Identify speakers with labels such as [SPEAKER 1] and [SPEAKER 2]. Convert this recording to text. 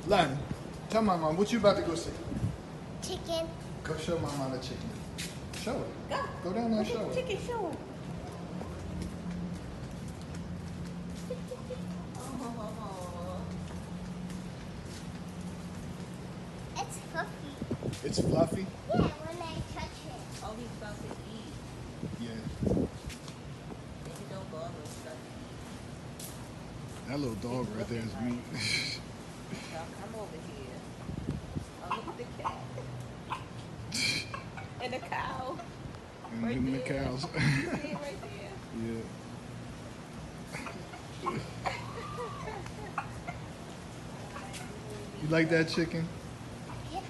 [SPEAKER 1] Lonnie, tell my mom what you about to go see.
[SPEAKER 2] Chicken.
[SPEAKER 1] Go show my mom the chicken. Show it.
[SPEAKER 3] Go.
[SPEAKER 1] Go down there and show it.
[SPEAKER 3] Chicken, show it.
[SPEAKER 2] It's fluffy.
[SPEAKER 1] It's fluffy?
[SPEAKER 2] Yeah, when I touch it.
[SPEAKER 3] Oh, he's about to eat.
[SPEAKER 1] Yeah.
[SPEAKER 3] And he don't go all those stuff.
[SPEAKER 1] That little dog right there is meat.
[SPEAKER 3] Now come over here. Oh, look at the cat. And the cow.
[SPEAKER 1] And
[SPEAKER 3] Right
[SPEAKER 1] then the
[SPEAKER 3] there.
[SPEAKER 1] cows.
[SPEAKER 3] See it right there.
[SPEAKER 1] Yeah. You like that chicken?
[SPEAKER 2] Yeah.